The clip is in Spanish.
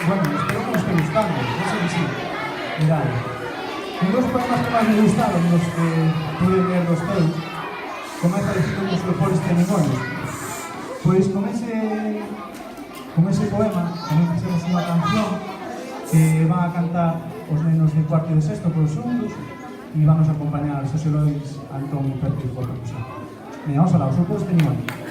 Bueno, espero que os esté gustando, eso que sí. Mirad, un dos poemas que máis me gustaron, los que pude ler dos teus, comeza dicindo que os mejores testimonios. Pois con ese poema tamén fixemos unha canción que van a cantar os nenos de cuarto e de sexto polos segundos e van nos acompañar os sociologues Antón, Perto e Jorge. Mira, vamos a la, os mejores testimonios.